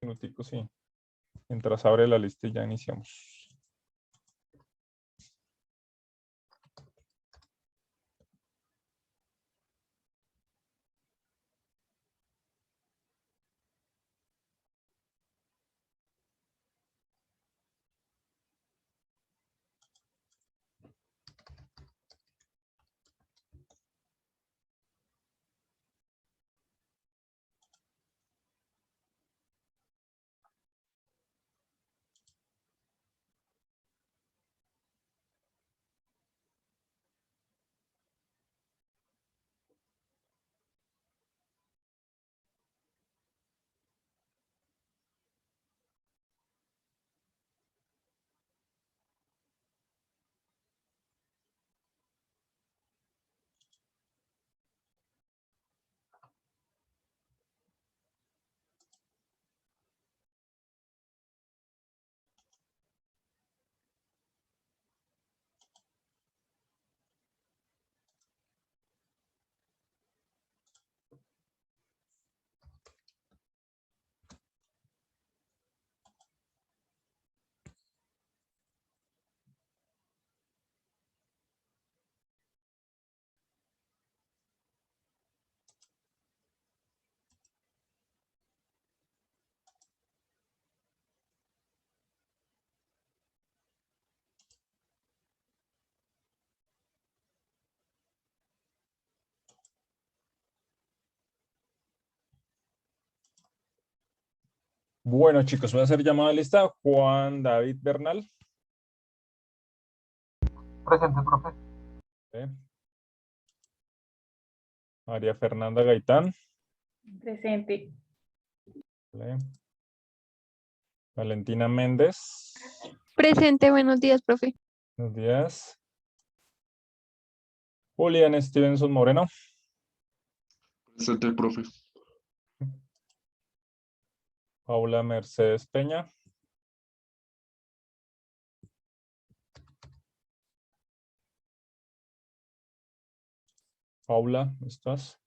minuticos y mientras abre la lista y ya iniciamos. Bueno, chicos, voy a hacer llamada de lista. Juan David Bernal. Presente, profe. María Fernanda Gaitán. Presente. Valentina Méndez. Presente, buenos días, profe. Buenos días. Julián Stevenson Moreno. Presente, profe. Paula Mercedes Peña. Paula, ¿estás?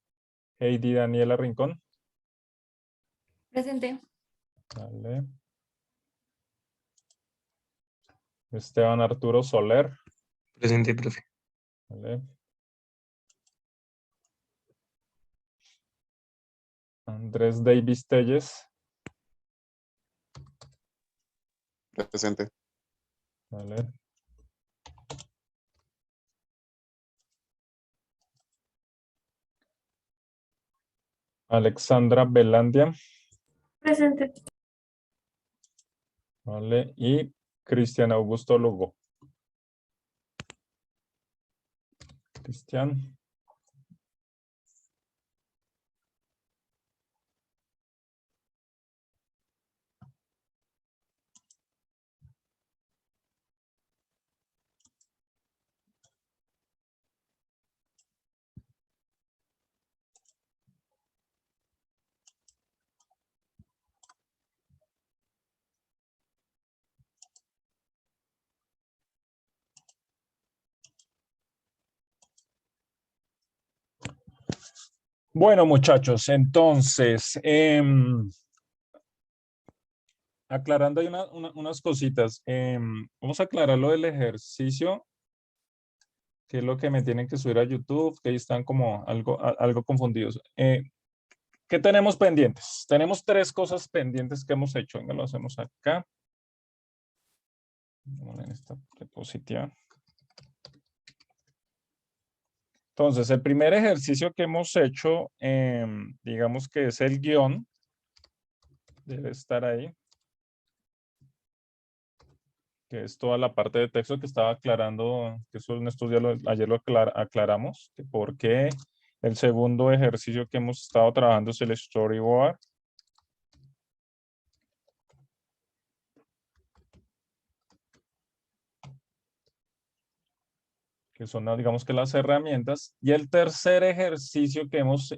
Heidi Daniela Rincón. Presente. Vale. Esteban Arturo Soler. Presente, profe. Vale. Andrés Davis Telles. Presente. Vale. Alexandra Belandia. Presente. Vale. Y Cristian Augusto Lugo. Cristian. Bueno, muchachos, entonces, aclarando ahí unas cositas. Vamos a aclarar lo del ejercicio, que es lo que me tienen que subir a YouTube, que ahí están como algo confundidos. ¿Qué tenemos pendientes? Tenemos 3 cosas pendientes que hemos hecho. Venga, lo hacemos acá. Vamos en esta diapositiva. Entonces, el primer ejercicio que hemos hecho, digamos que es el guión. Debe estar ahí. Que es toda la parte de texto que estaba aclarando, que eso en estos días ayer lo aclaramos, que por qué el segundo ejercicio que hemos estado trabajando es el storyboard. Que son, digamos que las herramientas. Y el tercer ejercicio que hemos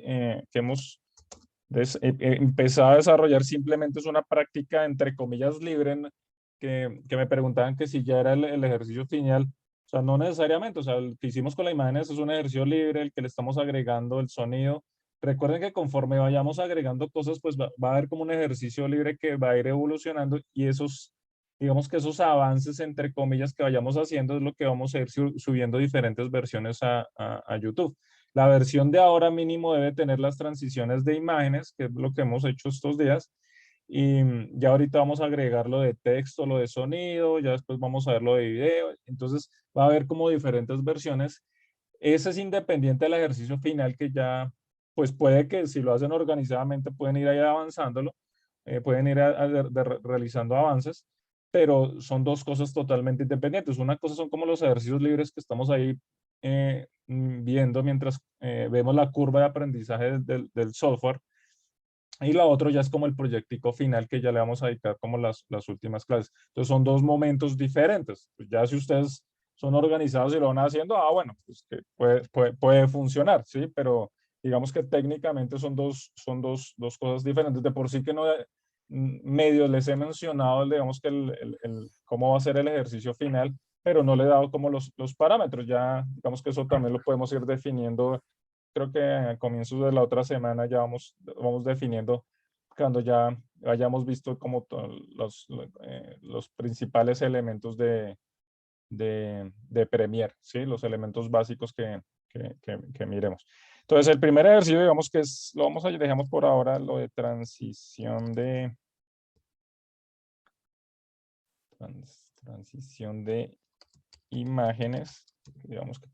empezado a desarrollar simplemente es una práctica, entre comillas, libre, que me preguntaban que si ya era el ejercicio final. O sea, no necesariamente. O sea, el que hicimos con la imagen es un ejercicio libre, el que le estamos agregando el sonido. Recuerden que conforme vayamos agregando cosas, pues va a haber como un ejercicio libre que va a ir evolucionando y esos, digamos que esos avances, entre comillas, que vayamos haciendo es lo que vamos a ir subiendo diferentes versiones a YouTube. La versión de ahora mínimo debe tener las transiciones de imágenes, que es lo que hemos hecho estos días. Y ya ahorita vamos a agregar lo de texto, lo de sonido, ya después vamos a ver lo de video. Entonces va a haber como diferentes versiones. Ese es independiente del ejercicio final que ya, pues puede que si lo hacen organizadamente pueden ir ahí avanzándolo, pueden ir realizando avances, pero son dos cosas totalmente independientes. Una cosa son como los ejercicios libres que estamos ahí viendo mientras vemos la curva de aprendizaje del software. Y la otra ya es como el proyectico final que ya le vamos a dedicar como las últimas clases. Entonces son dos momentos diferentes. Pues ya si ustedes son organizados y lo van haciendo, bueno, pues que puede funcionar, ¿sí? Pero digamos que técnicamente son dos cosas diferentes. De por sí que no medio les he mencionado, digamos que cómo va a ser el ejercicio final, pero no le he dado como los parámetros. Ya digamos que eso también lo podemos ir definiendo. Creo que a comienzos de la otra semana ya vamos definiendo cuando ya hayamos visto como los principales elementos de Premiere, ¿sí? Los elementos básicos que miremos. Entonces, el primer ejercicio, digamos que es, lo vamos a dejamos por ahora, lo de transición transición de imágenes, digamos que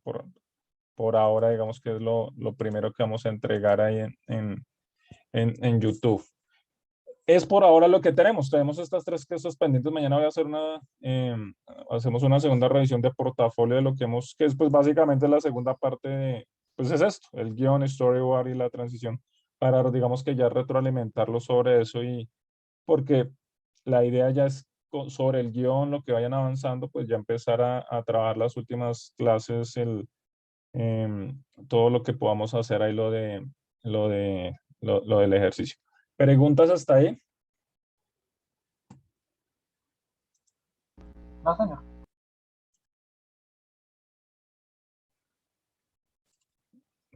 por ahora, digamos que es lo primero que vamos a entregar ahí en YouTube. Es por ahora lo que tenemos. Tenemos estas tres cosas pendientes. Mañana voy a hacer hacemos una segunda revisión de portafolio de lo que que es pues básicamente la segunda parte pues es esto, el guión, storyboard y la transición, para digamos que ya retroalimentarlo sobre eso y porque la idea ya es sobre el guión, lo que vayan avanzando, pues ya empezar a trabajar las últimas clases, todo lo que podamos hacer ahí, lo del ejercicio. ¿Preguntas hasta ahí? No, señor.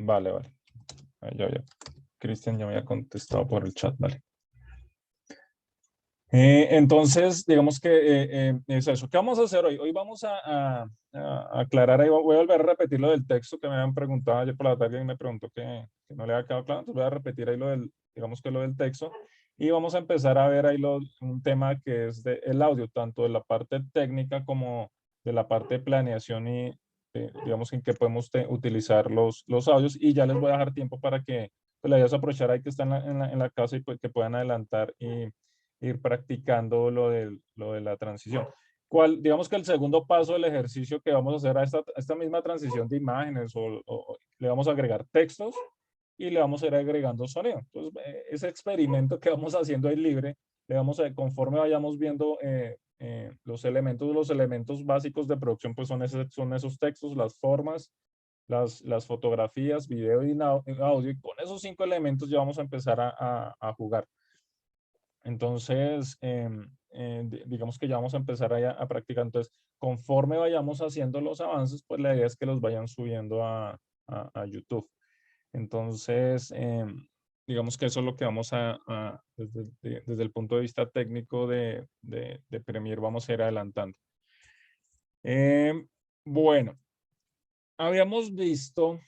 Vale. Cristian ya me había contestado por el chat, vale. Entonces, digamos que es eso. ¿Qué vamos a hacer hoy? Hoy vamos a aclarar, ahí voy a volver a repetir lo del texto que me habían preguntado ayer por la tarde y me preguntó que no le había quedado claro, entonces voy a repetir ahí digamos que lo del texto y vamos a empezar a ver ahí un tema que es el audio, tanto de la parte técnica como de la parte de planeación y digamos en qué podemos utilizar los audios y ya les voy a dejar tiempo para que pues, la vayas a aprovechar ahí que están en la casa y pues, que puedan adelantar y ir practicando lo de la transición. Digamos que el segundo paso del ejercicio que vamos a hacer a esta misma transición de imágenes o le vamos a agregar textos y le vamos a ir agregando sonido. Entonces, ese experimento que vamos haciendo ahí libre, conforme vayamos viendo los elementos básicos de producción, pues son esos textos, las formas, las fotografías, video y audio, y con esos 5 elementos ya vamos a empezar a jugar. Entonces, digamos que ya vamos a empezar a practicar. Entonces, conforme vayamos haciendo los avances, pues la idea es que los vayan subiendo a YouTube. Entonces, digamos que eso es lo que vamos desde el punto de vista técnico de Premiere, vamos a ir adelantando. Bueno, habíamos visto...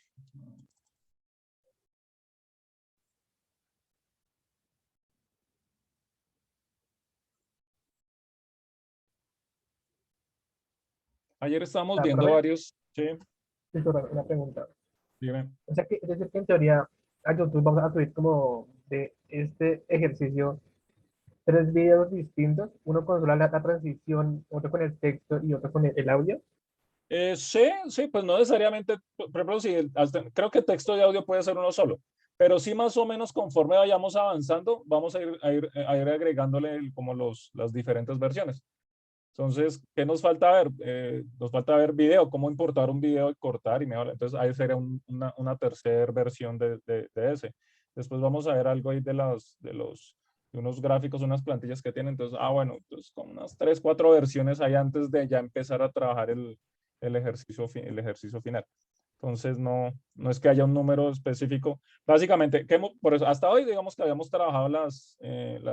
Ayer estábamos viendo varios... Sí, Una pregunta. dime. O sea, es decir, que en teoría a YouTube vamos a subir como de este ejercicio 3 videos distintos, uno con solo la transición, otro con el texto y otro con el audio. Sí, pues no necesariamente, por ejemplo, creo que texto y audio puede ser uno solo, pero sí más o menos conforme vayamos avanzando, vamos a ir agregándole como las diferentes versiones. Entonces, ¿qué nos falta ver? Nos falta ver video, cómo importar un video y cortar y mejor. Entonces, ahí sería una tercera versión de ese. Después vamos a ver algo ahí de unos gráficos, unas plantillas que tienen. Entonces, bueno, entonces con unas 3, 4 versiones ahí antes de ya empezar a trabajar el ejercicio final. Entonces, no es que haya un número específico. Básicamente, por eso, hasta hoy, digamos que habíamos trabajado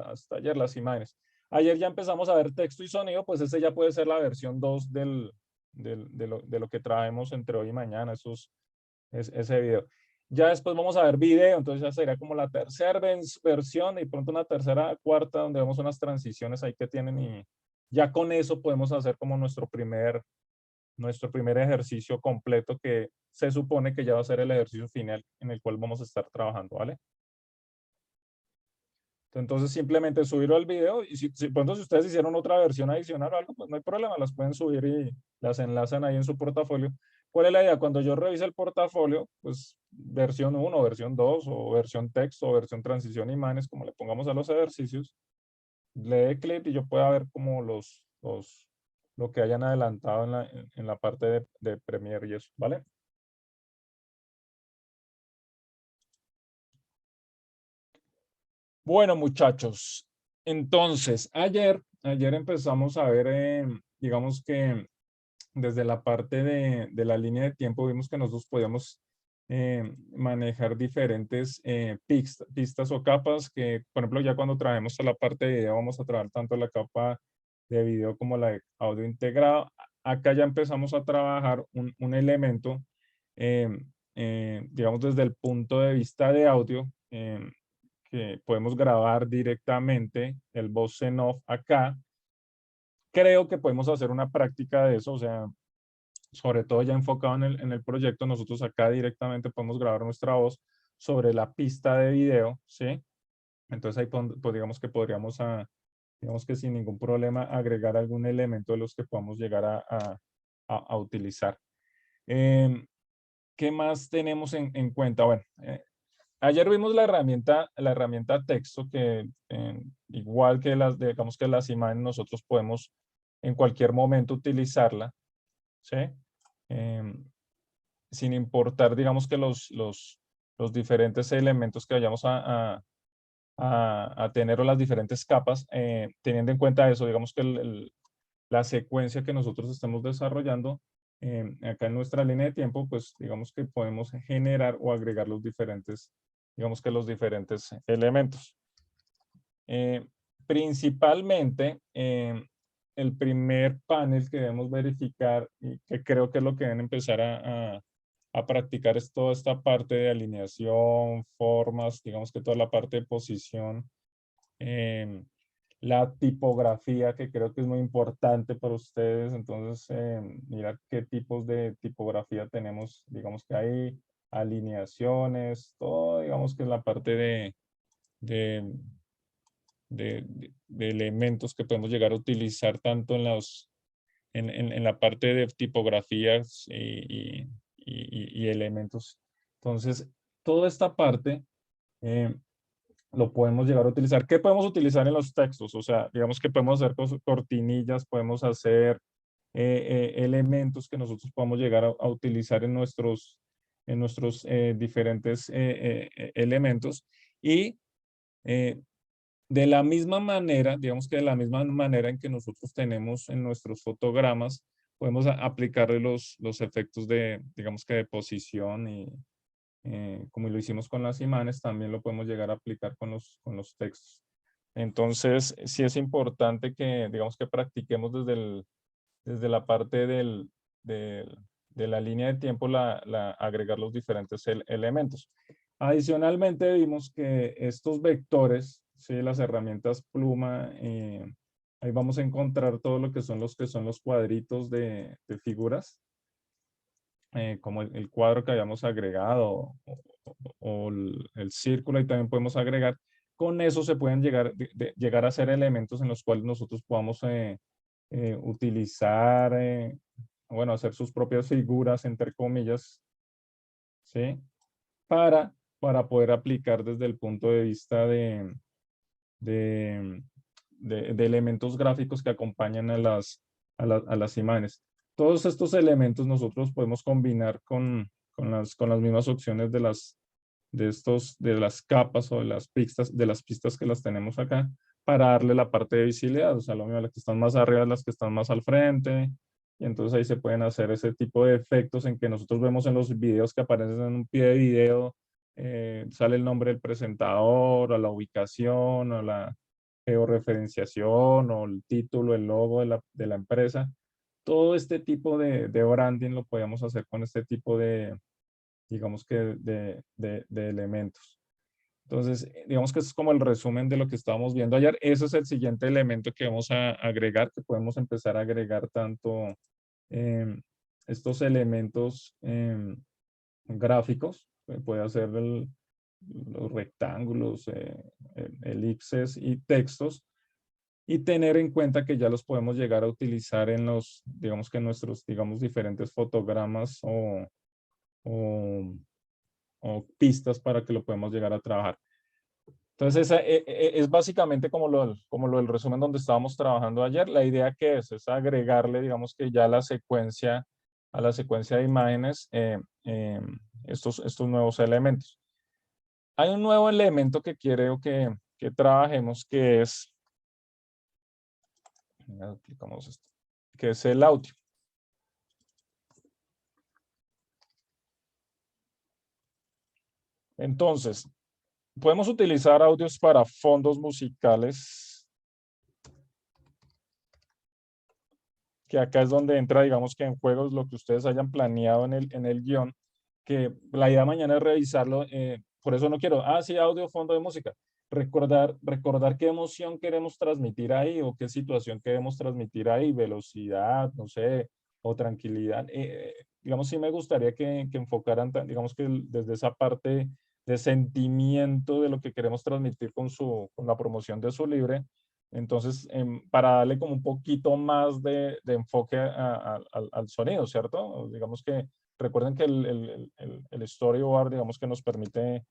hasta ayer las imágenes. Ayer ya empezamos a ver texto y sonido, pues ese ya puede ser la versión 2 de lo que traemos entre hoy y mañana, ese video. Ya después vamos a ver video, entonces ya sería como la tercera versión y pronto una tercera, cuarta, donde vemos unas transiciones ahí que tienen y ya con eso podemos hacer como nuestro primer ejercicio completo que se supone que ya va a ser el ejercicio final en el cual vamos a estar trabajando, ¿vale? Entonces simplemente subirlo al video y si pronto si ustedes hicieron otra versión adicional o algo, pues no hay problema, las pueden subir y las enlazan ahí en su portafolio. ¿Cuál es la idea? Cuando yo revise el portafolio, pues versión 1, versión 2 o versión texto o versión transición imágenes, como le pongamos a los ejercicios, le dé clic y yo pueda ver como lo que hayan adelantado en la parte de Premiere y eso, ¿vale? Bueno, muchachos, entonces, ayer empezamos a ver, digamos que desde la parte de la línea de tiempo vimos que nosotros podíamos manejar diferentes pistas o capas que, por ejemplo, ya cuando trabajemos a la parte de video, vamos a trabajar tanto la capa de video como la de audio integrado. Acá ya empezamos a trabajar un elemento, digamos, desde el punto de vista de audio, que podemos grabar directamente el voz en off acá. Creo que podemos hacer una práctica de eso, o sea, sobre todo ya enfocado en el proyecto, nosotros acá directamente podemos grabar nuestra voz sobre la pista de video, ¿sí? Entonces ahí pues digamos que podríamos, digamos que sin ningún problema, agregar algún elemento de los que podamos llegar a utilizar. ¿Qué más tenemos en cuenta? Bueno, ayer vimos la herramienta texto que igual que digamos que las imágenes nosotros podemos en cualquier momento utilizarla, ¿sí? Sin importar, digamos que los diferentes elementos que vayamos a tener o las diferentes capas, teniendo en cuenta eso, digamos que la secuencia que nosotros estamos desarrollando acá en nuestra línea de tiempo, pues digamos que podemos generar o agregar los diferentes, digamos que los diferentes elementos. Principalmente, el primer panel que debemos verificar y que creo que es lo que deben empezar a practicar es toda esta parte de alineación, formas, digamos que toda la parte de posición, la tipografía que creo que es muy importante para ustedes. Entonces, mirar qué tipos de tipografía tenemos, digamos que hay alineaciones, todo digamos que es la parte de elementos que podemos llegar a utilizar tanto en la parte de tipografías y elementos. Entonces, toda esta parte lo podemos llegar a utilizar. ¿Qué podemos utilizar en los textos? O sea, digamos que podemos hacer cortinillas, podemos hacer elementos que nosotros podamos llegar a utilizar en nuestros diferentes elementos. Y de la misma manera, digamos que de la misma manera en que nosotros tenemos en nuestros fotogramas, podemos aplicarle los efectos digamos que de posición y como lo hicimos con las imágenes, también lo podemos llegar a aplicar con los textos. Entonces, sí es importante que, digamos que practiquemos desde la parte de la línea de tiempo, agregar los diferentes elementos. Adicionalmente, vimos que estos vectores, ¿sí? Las herramientas pluma, ahí vamos a encontrar todo lo que son los cuadritos de figuras, como el cuadro que habíamos agregado o el círculo, y también podemos agregar. Con eso se pueden llegar a hacer elementos en los cuales nosotros podamos utilizar, bueno, hacer sus propias figuras, entre comillas, ¿sí? Para poder aplicar desde el punto de vista de elementos gráficos que acompañan a las imágenes. Todos estos elementos nosotros podemos combinar con las mismas opciones de las capas o de las pistas que las tenemos acá para darle la parte de visibilidad. O sea, lo mismo, las que están más arriba, las que están más al frente, y entonces ahí se pueden hacer ese tipo de efectos en que nosotros vemos en los videos que aparecen en un pie de video, sale el nombre del presentador, o la ubicación, o la georreferenciación, o el título, el logo de la empresa. Todo este tipo de branding lo podemos hacer con este tipo de, digamos que, de elementos. Entonces, digamos que es como el resumen de lo que estábamos viendo ayer. Ese es el siguiente elemento que vamos a agregar, que podemos empezar a agregar tanto estos elementos gráficos, puede hacer los rectángulos, elipses y textos, y tener en cuenta que ya los podemos llegar a utilizar en los, digamos que en nuestros, digamos, diferentes fotogramas o pistas para que lo podemos llegar a trabajar. Entonces, esa, es básicamente como lo del resumen donde estábamos trabajando ayer. La idea que es agregarle, digamos que ya a la secuencia de imágenes estos nuevos elementos. Hay un nuevo elemento que quiero que trabajemos, que es, aplicamos esto, que es el audio. Entonces, podemos utilizar audios para fondos musicales, que acá es donde entra, digamos que en juegos, lo que ustedes hayan planeado en el guión, que la idea mañana es revisarlo, por eso no quiero, sí, audio, fondo de música. Recordar qué emoción queremos transmitir ahí o qué situación queremos transmitir ahí, velocidad, no sé, o tranquilidad. Digamos, sí me gustaría que enfocaran, digamos que desde esa parte de sentimiento de lo que queremos transmitir con la promoción de su libre. Entonces, para darle como un poquito más de enfoque al sonido, ¿cierto? Digamos que recuerden que el storyboard, digamos que nos permite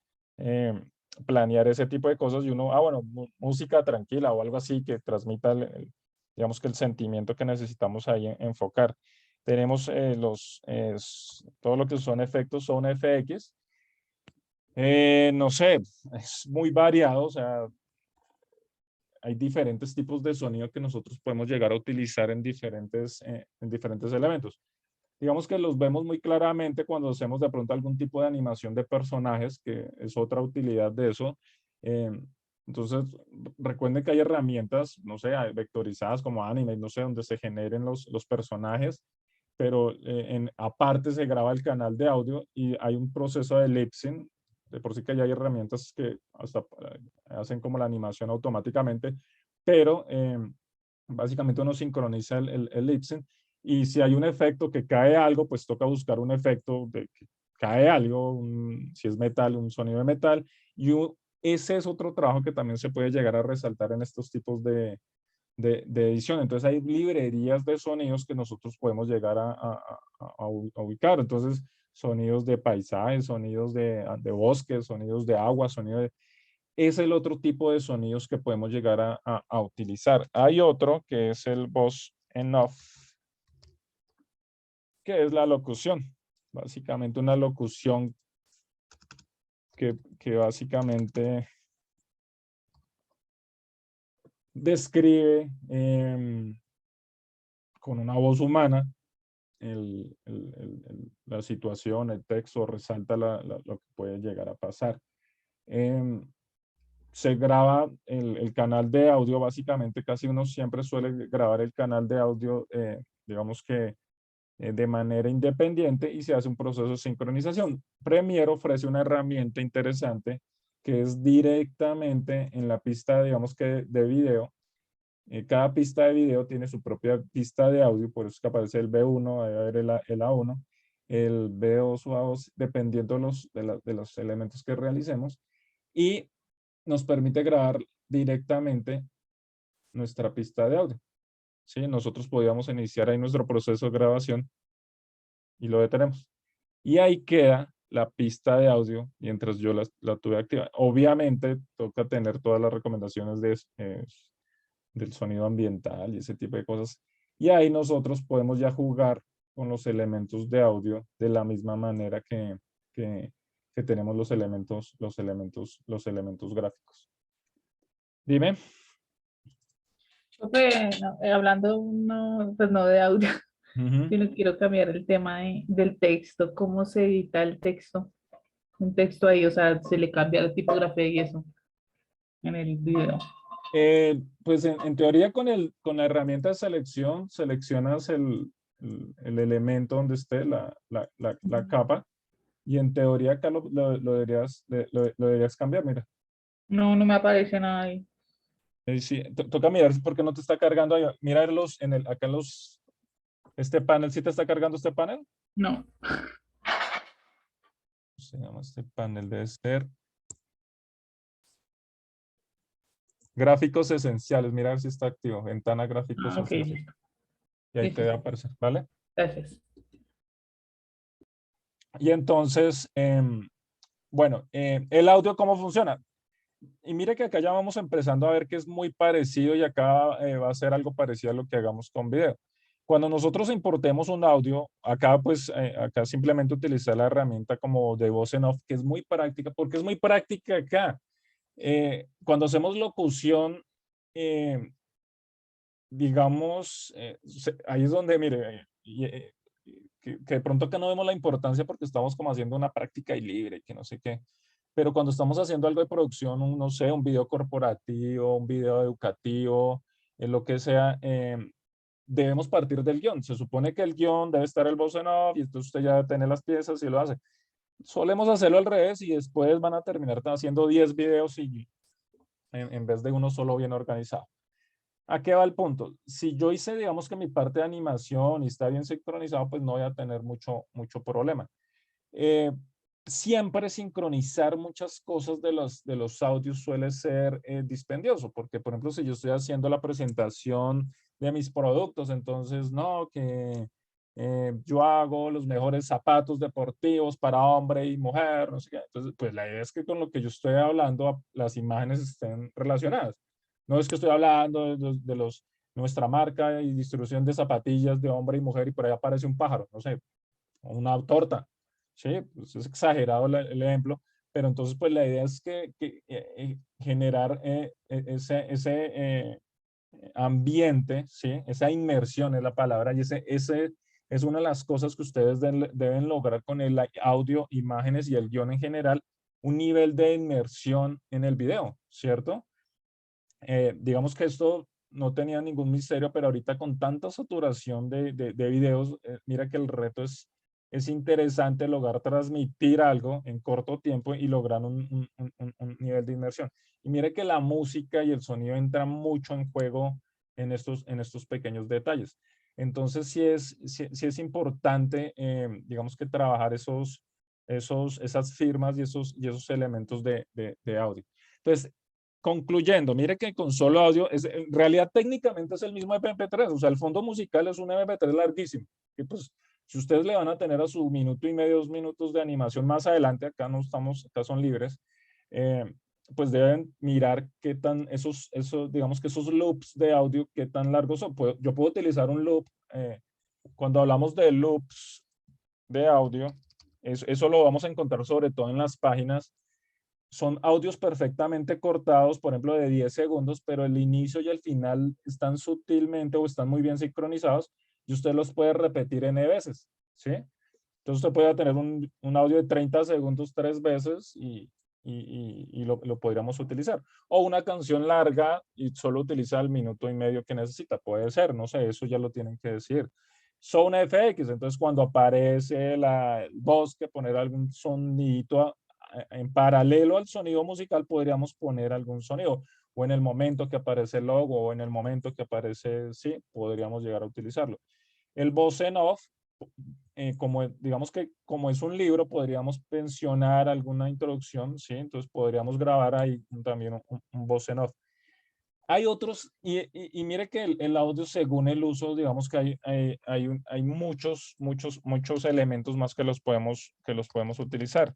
planear ese tipo de cosas y uno, bueno, música tranquila o algo así que transmita, digamos que el sentimiento que necesitamos ahí enfocar. Tenemos todo lo que son efectos, son FX. No sé, es muy variado, o sea, hay diferentes tipos de sonido que nosotros podemos llegar a utilizar en diferentes elementos. Digamos que los vemos muy claramente cuando hacemos de pronto algún tipo de animación de personajes, que es otra utilidad de eso. Entonces, recuerden que hay herramientas, no sé, vectorizadas como anime, no sé, donde se generen los personajes, pero aparte se graba el canal de audio y hay un proceso de lip sync. De por sí que ya hay herramientas que hasta hacen como la animación automáticamente, pero básicamente uno sincroniza el lip sync. Y si hay un efecto que cae algo, pues toca buscar un efecto de que cae algo, si es metal, un sonido de metal. Y ese es otro trabajo que también se puede llegar a resaltar en estos tipos de edición. Entonces hay librerías de sonidos que nosotros podemos llegar a ubicar. Entonces, sonidos de paisajes, sonidos de bosques, sonidos de agua, es el otro tipo de sonidos que podemos llegar a utilizar. Hay otro que es el voice enough, que es la locución. Básicamente una locución que básicamente describe con una voz humana la situación, el texto, resalta lo que puede llegar a pasar. Se graba el canal de audio, básicamente casi uno siempre suele grabar el canal de audio, digamos que de manera independiente y se hace un proceso de sincronización. Premiere ofrece una herramienta interesante que es directamente en la pista, digamos que de video. Cada pista de video tiene su propia pista de audio, por eso es que aparece el B1, debe haber el A1, el B2 o A2, dependiendo de los elementos que realicemos, y nos permite grabar directamente nuestra pista de audio. ¿Sí? Nosotros podíamos iniciar ahí nuestro proceso de grabación y lo detenemos. Y ahí queda la pista de audio mientras yo la tuve activa. Obviamente toca tener todas las recomendaciones del sonido ambiental y ese tipo de cosas. Y ahí nosotros podemos ya jugar con los elementos de audio de la misma manera que tenemos los elementos gráficos. Dime. Hablando pues no de audio, Ujú. Yo no quiero cambiar el tema del texto, cómo se edita el texto, un texto ahí, o sea, se le cambia la tipografía y eso en el video. Pues en teoría con la herramienta de selección, seleccionas el elemento donde esté la capa y en teoría acá lo deberías, lo deberías cambiar, mira. No, no me aparece nada ahí. Sí, toca mirar por qué no te está cargando ahí. Mira acá en este panel, ¿sí te está cargando este panel? No, Se llama este panel, debe ser gráficos esenciales. Mira a ver si está activo. Ventana gráficos ok, esenciales. listo. Y ahí Sí, te sí, va a sí. aparecer, ¿vale? Gracias. Y entonces, bueno, el audio, ¿cómo funciona? Y mire que acá ya vamos empezando a ver que es muy parecido y acá va a ser algo parecido a lo que hagamos con video. Cuando nosotros importemos un audio, acá pues, acá simplemente utilizar la herramienta como de voz en off, que es muy práctica, porque es muy práctica acá. Cuando hacemos locución, eh, digamos, ahí es donde, mire, que de pronto acá no vemos la importancia porque estamos como haciendo una práctica y libre, que no sé qué. Pero cuando estamos haciendo algo de producción, no sé, un video corporativo, un video educativo, lo que sea, debemos partir del guión. Se supone que el guión debe estar el voz en off y entonces usted ya debe tener las piezas y lo hace. Solemos hacerlo al revés y después van a terminar haciendo 10 videos y en vez de uno solo bien organizado. ¿A qué va el punto? Si yo hice, digamos que mi parte de animación y está bien sincronizado, pues no voy a tener mucho problema. Eh, Siempre sincronizar muchas cosas de los audios suele ser dispendioso, porque por ejemplo, si yo estoy haciendo la presentación de mis productos, entonces no, que yo hago los mejores zapatos deportivos para hombre y mujer, no sé qué. Entonces, pues la idea es que con lo que yo estoy hablando, las imágenes estén relacionadas. No es que estoy hablando nuestra marca y distribución de zapatillas de hombre y mujer y por ahí aparece un pájaro, no sé, o una torta. Sí, pues es exagerado el ejemplo, pero entonces pues la idea es que generar ese ambiente, ¿sí? Esa inmersión es la palabra y ese es una de las cosas que ustedes deben lograr con el audio, imágenes y el guión en general, un nivel de inmersión en el video, ¿cierto? Digamos que esto no tenía ningún misterio, pero ahorita con tanta saturación de videos, mira que el reto es interesante lograr transmitir algo en corto tiempo y lograr un nivel de inmersión. Y mire que la música y el sonido entran mucho en juego en estos pequeños detalles. Entonces, sí es importante, digamos que trabajar esas firmas y esos elementos de audio. Entonces, concluyendo, mire que con solo audio, en realidad técnicamente es el mismo MP3, o sea, el fondo musical es un MP3 larguísimo, que pues si ustedes le van a tener a su minuto y medio, 2 minutos de animación más adelante, acá no estamos, acá son libres, pues deben mirar qué tan, digamos que esos loops de audio, qué tan largos son. Yo puedo utilizar un loop, cuando hablamos de loops de audio, eso lo vamos a encontrar sobre todo en las páginas. Son audios perfectamente cortados, por ejemplo, de 10 segundos, pero el inicio y el final están sutilmente o están muy bien sincronizados y usted los puede repetir N veces, ¿sí? Entonces usted puede tener un audio de 30 segundos 3 veces y lo podríamos utilizar. O una canción larga y solo utiliza el minuto y medio que necesita. Puede ser, no sé, eso ya lo tienen que decir. Sound FX, entonces cuando aparece la voz, que poner algún sonidito en paralelo al sonido musical podríamos poner algún sonido o en el momento que aparece el logo o en el momento que aparece, sí, podríamos llegar a utilizarlo. El voz en off, como digamos que como es un libro, podríamos pensionar alguna introducción, sí, entonces podríamos grabar ahí también un voz en off. Hay otros, y mire que el audio según el uso, digamos que hay muchos elementos más que los podemos utilizar.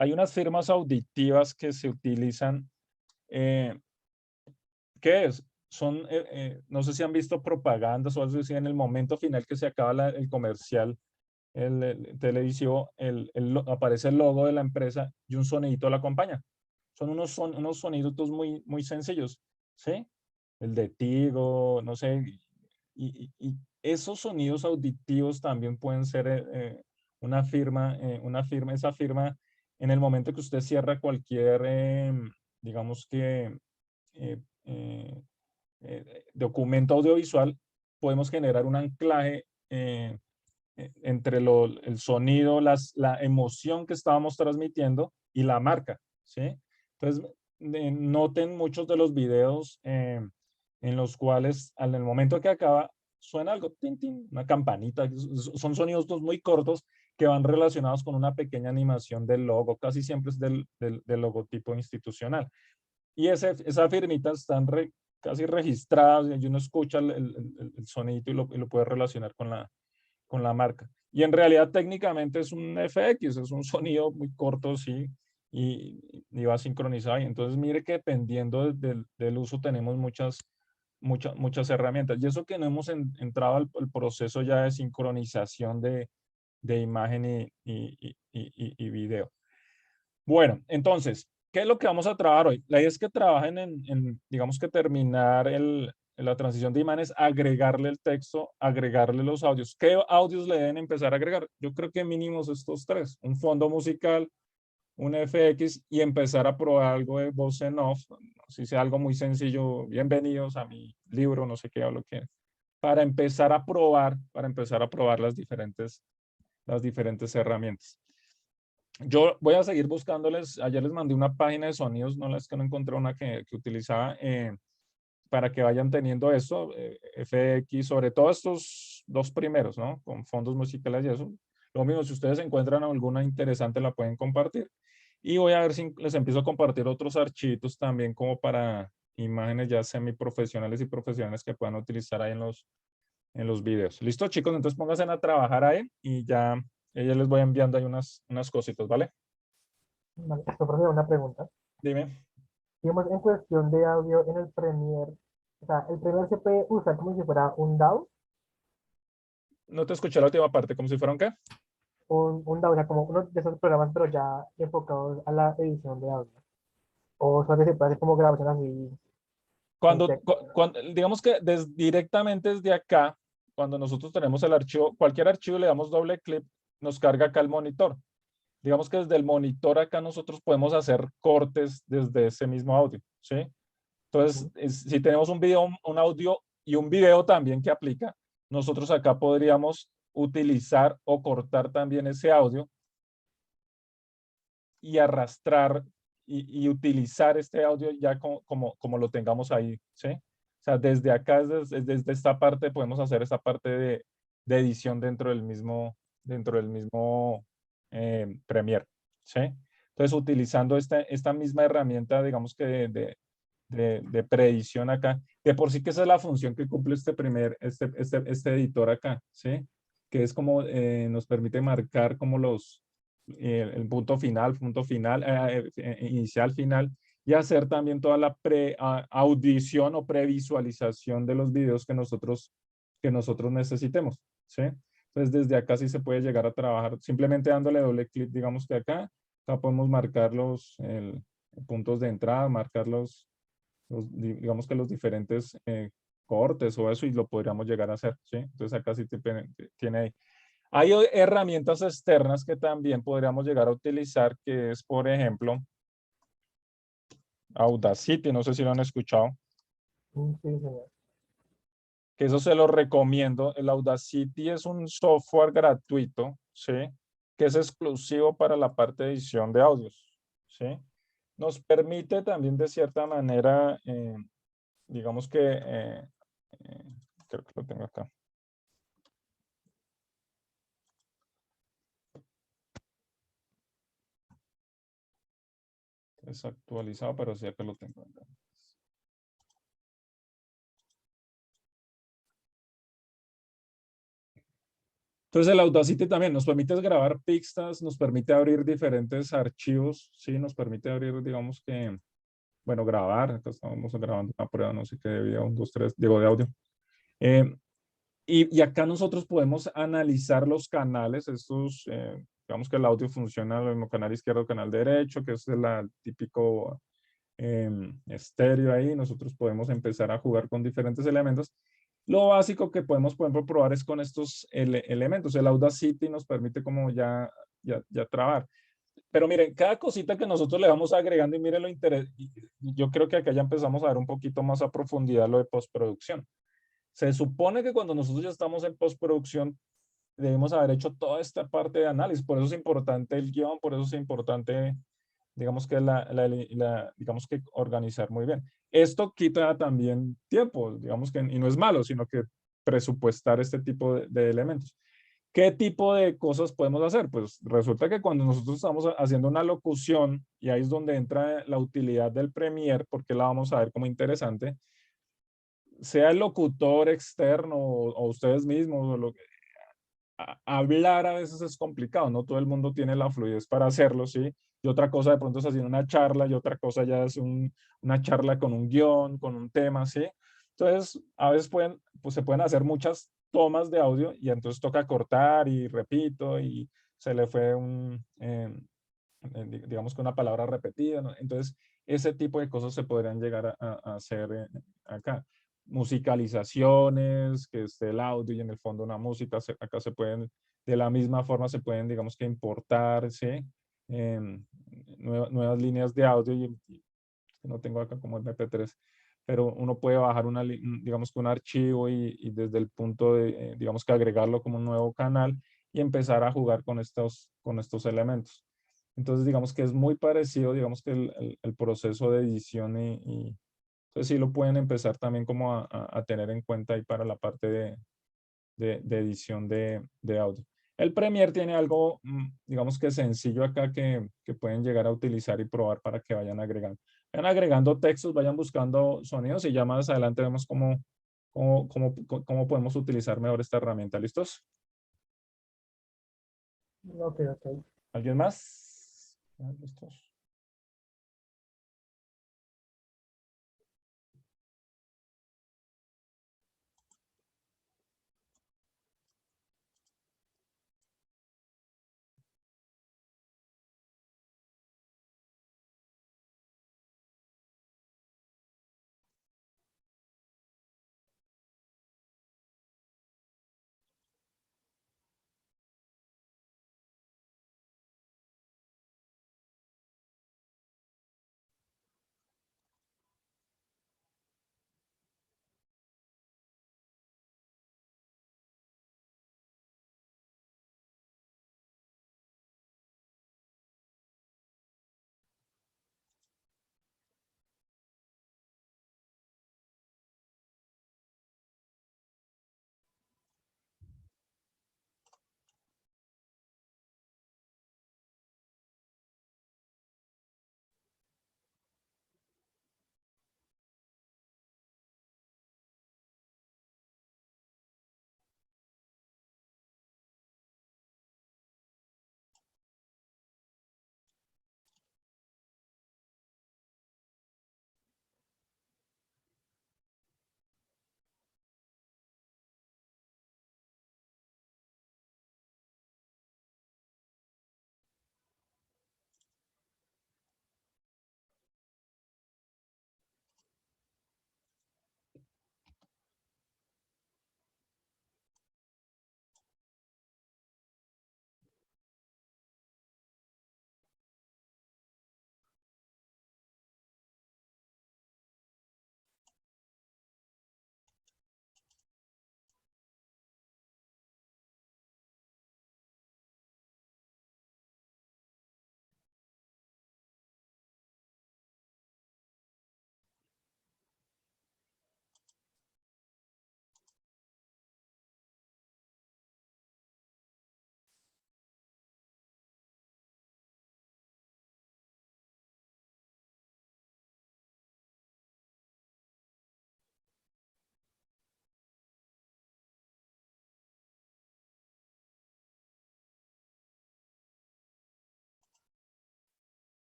Hay unas firmas auditivas que se utilizan, ¿qué es? No sé si han visto propagandas o algo así, en el momento final que se acaba el comercial, el televisivo, aparece el logo de la empresa y un sonidito lo acompaña. Son unos soniditos muy sencillos, ¿sí? El de Tigo, no sé, y esos sonidos auditivos también pueden ser una firma, esa firma, en el momento que usted cierra cualquier, digamos que, eh, eh, documento audiovisual, podemos generar un anclaje entre el sonido, la emoción que estábamos transmitiendo y la marca, ¿sí? Entonces, noten muchos de los videos en los cuales en el momento que acaba suena algo, tin, tin, una campanita, son sonidos muy cortos que van relacionados con una pequeña animación del logo, casi siempre es del logotipo institucional. Y esa firmita están casi registradas, y uno escucha el sonido y lo puede relacionar con la marca. Y en realidad técnicamente es un FX, es un sonido muy corto, sí, y va sincronizado. Y entonces mire que dependiendo del uso tenemos muchas herramientas. Y eso que no hemos entrado al proceso ya de sincronización de imagen y video. Bueno, entonces, ¿qué es lo que vamos a trabajar hoy? La idea es que trabajen digamos que terminar la transición de imágenes, agregarle el texto, agregarle los audios. ¿Qué audios le deben empezar a agregar? Yo creo que mínimos estos tres: un fondo musical, un FX y empezar a probar algo de voz en off. Si sea algo muy sencillo, bienvenidos a mi libro, no sé qué hablo que, para empezar a probar las diferentes herramientas. Yo voy a seguir buscándoles. Ayer les mandé una página de sonidos, no es que no encontré una que utilizaba para que vayan teniendo esto, FX, sobre todo estos dos primeros, ¿no? Con fondos musicales y eso. Lo mismo, si ustedes encuentran alguna interesante, la pueden compartir. Y voy a ver si les empiezo a compartir otros archivos también como para imágenes ya semiprofesionales y profesionales que puedan utilizar ahí en los videos. ¿Listo, chicos? Entonces pónganse a trabajar ahí y ya les voy enviando ahí unas cositas, ¿vale? Vale, esto, profe, una pregunta. Dime. Digamos, en cuestión de audio en el Premiere, o sea, el Premiere se puede usar como si fuera un DAW, No te escuché la última parte, como si fuera un qué. un DAW, o sea, como uno de esos programas, pero ya enfocados a la edición de audio. O solo se puede hacer como grabación así. Digamos que directamente desde acá, cuando nosotros tenemos el archivo, cualquier archivo le damos doble clic, nos carga acá el monitor. Digamos que desde el monitor acá nosotros podemos hacer cortes desde ese mismo audio, ¿sí? Entonces, si tenemos un video, un audio y un video también que aplica, nosotros acá podríamos utilizar o cortar también ese audio y arrastrar y utilizar este audio ya como lo tengamos ahí, ¿sí? O sea, desde acá, desde esta parte, podemos hacer esta parte de edición dentro del mismo Premiere, ¿sí? Entonces, utilizando esta misma herramienta, digamos que de preedición acá, de por sí que esa es la función que cumple este editor acá, ¿sí? Que es como nos permite marcar como el punto final, inicial, final, y hacer también toda la audición o previsualización de los videos que nosotros necesitemos, ¿sí? Entonces, desde acá sí se puede llegar a trabajar, simplemente dándole doble clic, digamos que acá podemos marcar los puntos de entrada, marcar digamos que los diferentes cortes o eso, y lo podríamos llegar a hacer, ¿sí? Entonces, acá sí tiene ahí. Hay herramientas externas que también podríamos llegar a utilizar, que es, por ejemplo, Audacity, no sé si lo han escuchado, Sí, señor. que eso se lo recomiendo. El Audacity es un software gratuito, ¿sí? Que es exclusivo para la parte de edición de audios, ¿sí? Nos permite también de cierta manera, digamos que, creo que lo tengo acá. Es actualizado, pero sí que lo tengo acá. Entonces el Audacity también nos permite grabar pistas, nos permite abrir diferentes archivos, sí, nos permite abrir, digamos que, bueno, grabar. Acá estamos grabando una prueba, no sé qué, de video, 1, 2, 3, digo, de audio. Y acá nosotros podemos analizar los canales, estos, digamos que el audio funciona en el canal izquierdo, canal derecho, que es el típico estéreo ahí. Nosotros podemos empezar a jugar con diferentes elementos Lo básico que podemos, por ejemplo, probar es con estos elementos. El Audacity nos permite como ya trabar. Pero miren, cada cosita que nosotros le vamos agregando y miren lo interesante, yo creo que acá ya empezamos a ver un poquito más a profundidad lo de postproducción. Se supone que cuando nosotros ya estamos en postproducción, debemos haber hecho toda esta parte de análisis. Por eso es importante el guión, por eso es importante, digamos que, digamos que organizar muy bien. Esto quita también tiempo, digamos que, y no es malo, sino que presupuestar este tipo de elementos. ¿Qué tipo de cosas podemos hacer? Pues resulta que cuando nosotros estamos haciendo una locución, y ahí es donde entra la utilidad del Premiere, porque la vamos a ver como interesante, sea el locutor externo o ustedes mismos, o hablar a veces es complicado, no todo el mundo tiene la fluidez para hacerlo, ¿sí? Y otra cosa de pronto es haciendo una charla, y otra cosa ya es una charla con un guión, con un tema, ¿sí? Entonces, a veces pues se pueden hacer muchas tomas de audio y entonces toca cortar y repito y se le fue digamos que una palabra repetida, ¿no? Entonces, ese tipo de cosas se podrían llegar a hacer acá. Musicalizaciones, que esté el audio y en el fondo una música, acá se pueden, de la misma forma se pueden, digamos que importar, ¿sí? Nuevas líneas de audio, y no tengo acá como el MP3, pero uno puede bajar digamos que un archivo y desde el punto de, digamos que agregarlo como un nuevo canal y empezar a jugar con estos elementos. Entonces, digamos que es muy parecido, digamos que el proceso de edición entonces sí lo pueden empezar también como a tener en cuenta ahí para la parte de edición de audio. El Premiere tiene algo, digamos que sencillo acá que pueden llegar a utilizar y probar para que vayan agregando. Vayan agregando textos, vayan buscando sonidos y ya más adelante vemos cómo podemos utilizar mejor esta herramienta. ¿Listos? Ok, ok. ¿Alguien más? ¿Listos?